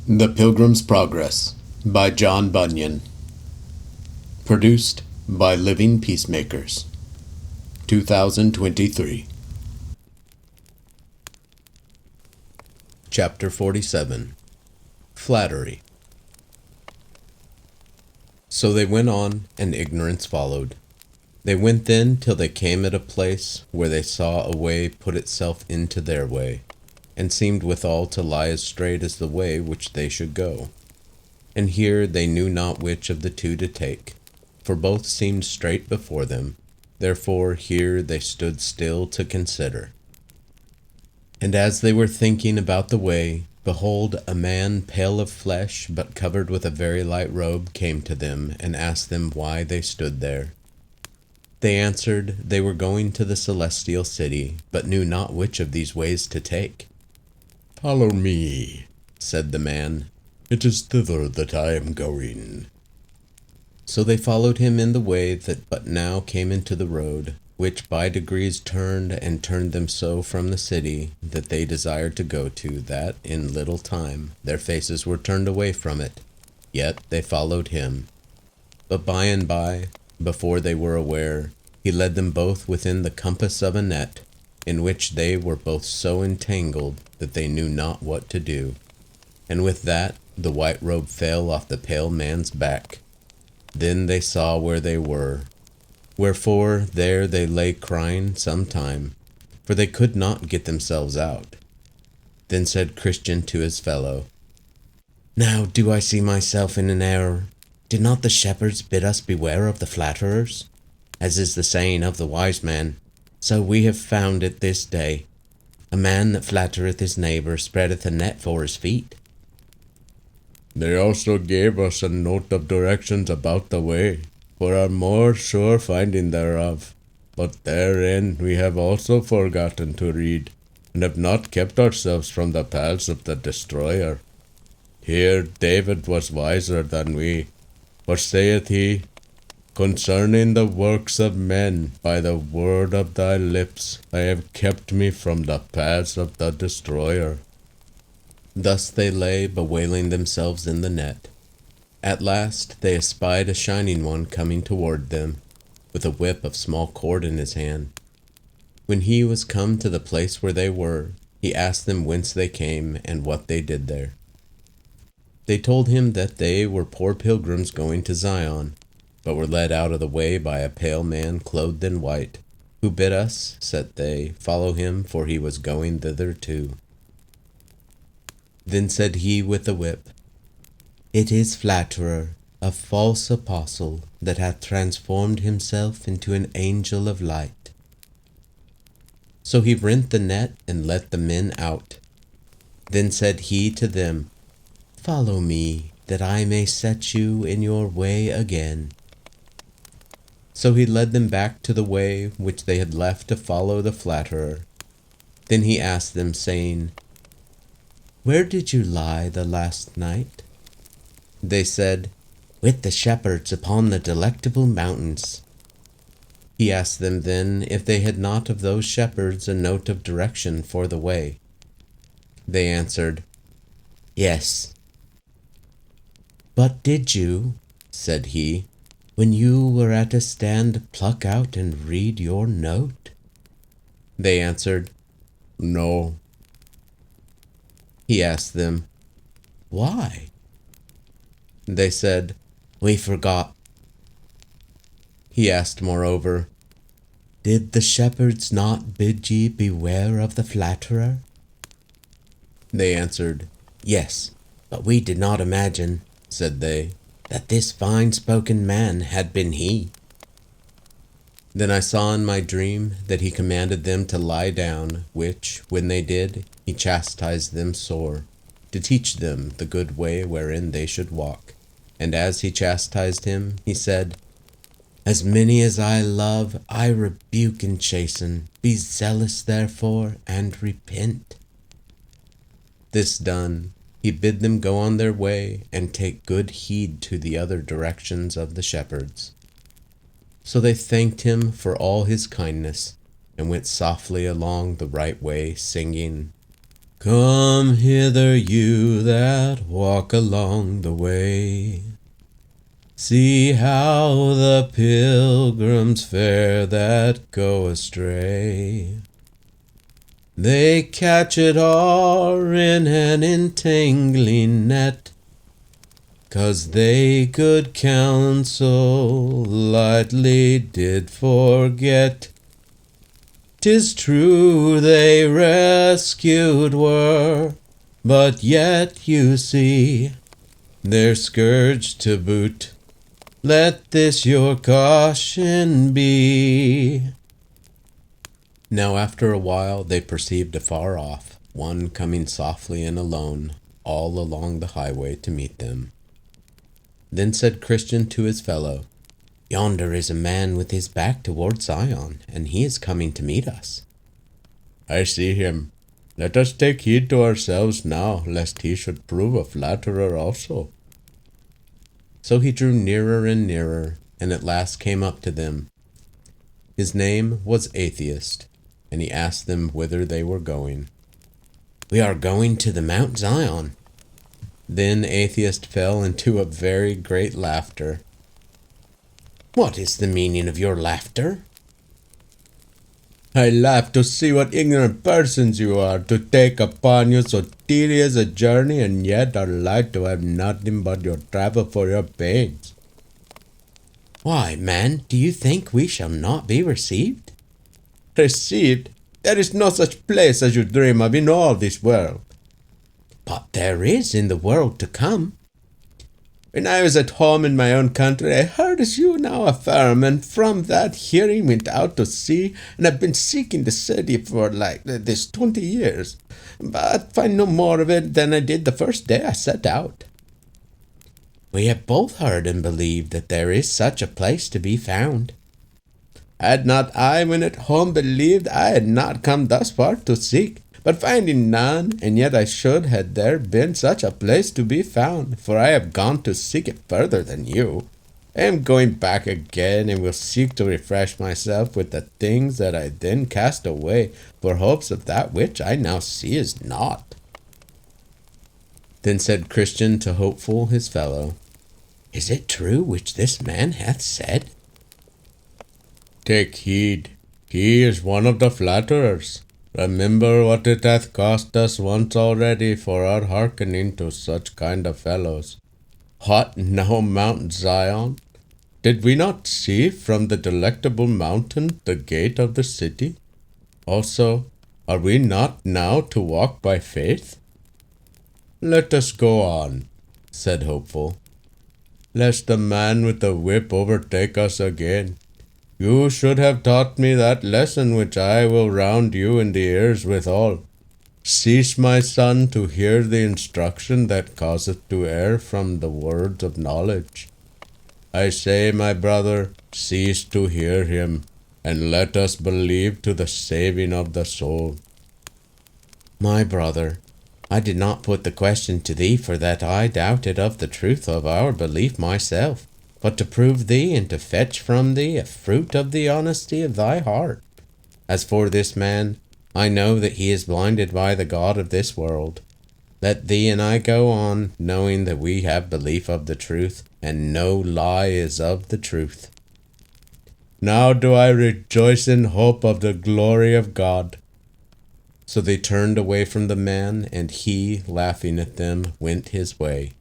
The Pilgrim's Progress by John Bunyan. Produced by Living Peacemakers. 2023. Chapter 47. Flattery. So they went on, and ignorance followed. They went then till they came at a place where they saw a way put itself into their way, and seemed withal to lie as straight as the way which they should go. And here they knew not which of the two to take, for both seemed straight before them. Therefore here they stood still to consider. And as they were thinking about the way, behold, a man pale of flesh, but covered with a very light robe, came to them, and asked them why they stood there. They answered, they were going to the celestial city, but knew not which of these ways to take. "Follow me," said the man. "It is thither that I am going." So they followed him in the way that but now came into the road, which by degrees turned them so from the city that they desired to go to, that in little time their faces were turned away from it. Yet they followed him. But by and by, before they were aware, he led them both within the compass of a net, in which they were both so entangled that they knew not what to do. And with that the white robe fell off the pale man's back. Then they saw where they were. Wherefore there they lay crying some time, for they could not get themselves out. Then said Christian to his fellow, "Now do I see myself in an error? Did not the shepherds bid us beware of the flatterers? As is the saying of the wise man, so we have found it this day. A man that flattereth his neighbor spreadeth a net for his feet." "They also gave us a note of directions about the way, for our more sure finding thereof. But therein we have also forgotten to read, and have not kept ourselves from the paths of the destroyer. Here David was wiser than we, for saith he, Concerning the works of men, by the word of thy lips, I have kept me from the paths of the destroyer." Thus they lay bewailing themselves in the net. At last they espied a shining one coming toward them, with a whip of small cord in his hand. When he was come to the place where they were, he asked them whence they came, and what they did there. They told him that they were poor pilgrims going to Zion, but were led out of the way by a pale man clothed in white, who bid us, said they, follow him, for he was going thither too. Then said he with the whip, "It is Flatterer, a false apostle, that hath transformed himself into an angel of light." So he rent the net and let the men out. Then said he to them, "Follow me, that I may set you in your way again." So he led them back to the way which they had left to follow the flatterer. Then he asked them, saying, "Where did you lie the last night?" They said, "With the shepherds upon the delectable mountains." He asked them then if they had not of those shepherds a note of direction for the way. They answered, "Yes." "But did you," said he, "when you were at a stand, pluck out and read your note?" They answered, "No." He asked them, "Why?" They said, "We forgot." He asked moreover, "Did the shepherds not bid ye beware of the flatterer?" They answered, "Yes, but we did not imagine," said they, "that this fine-spoken man had been he." Then I saw in my dream that he commanded them to lie down, which, when they did, he chastised them sore, to teach them the good way wherein they should walk. And as he chastised him, he said, "As many as I love, I rebuke and chasten. Be zealous therefore, and repent." This done, he bid them go on their way, and take good heed to the other directions of the shepherds. So they thanked him for all his kindness, and went softly along the right way, singing, Come hither, you that walk along the way. See how the pilgrims fare that go astray. They catch it all in an entangling net, 'cause they good counsel lightly did forget. 'Tis true they rescued were, but yet you see, they're scourged to boot. Let this your caution be. Now after a while they perceived afar off one coming softly and alone all along the highway to meet them. Then said Christian to his fellow, Yonder is a man with his back toward Zion, and he is coming to meet us. I see him. Let us take heed to ourselves now, lest he should prove a flatterer also. So he drew nearer and nearer, and at last came up to them. His name was Atheist, and he asked them whither they were going. We are going to the Mount Zion. Then Atheist fell into a very great laughter. What is the meaning of your laughter? I laugh to see what ignorant persons you are, to take upon you so tedious a journey, and yet are like to have nothing but your travel for your pains. Why, man, do you think we shall not be received? Received? There is no such place as you dream of in all this world. But there is in the world to come. When I was at home in my own country, I heard as you now affirm, and from that hearing went out to sea, and have been seeking the city for like this 20 years, but find no more of it than I did the first day I set out. We have both heard and believed that there is such a place to be found. Had not I, when at home, believed, I had not come thus far to seek, but finding none, and yet I should had there been such a place to be found, for I have gone to seek it further than you. I am going back again, and will seek to refresh myself with the things that I then cast away, for hopes of that which I now see is not. Then said Christian to Hopeful his fellow, Is it true which this man hath said? Take heed, he is one of the flatterers. Remember what it hath cost us once already for our hearkening to such kind of fellows. What now, Mount Zion? Did we not see from the delectable mountain the gate of the city? Also, are we not now to walk by faith? Let us go on, said Hopeful, lest the man with the whip overtake us again. You should have taught me that lesson which I will round you in the ears withal. Cease, my son, to hear the instruction that causeth to err from the words of knowledge. I say, my brother, cease to hear him, and let us believe to the saving of the soul. My brother, I did not put the question to thee for that I doubted of the truth of our belief myself, but to prove thee and to fetch from thee a fruit of the honesty of thy heart. As for this man, I know that he is blinded by the God of this world. Let thee and I go on, knowing that we have belief of the truth, and no lie is of the truth. Now do I rejoice in hope of the glory of God. So they turned away from the man, and he, laughing at them, went his way.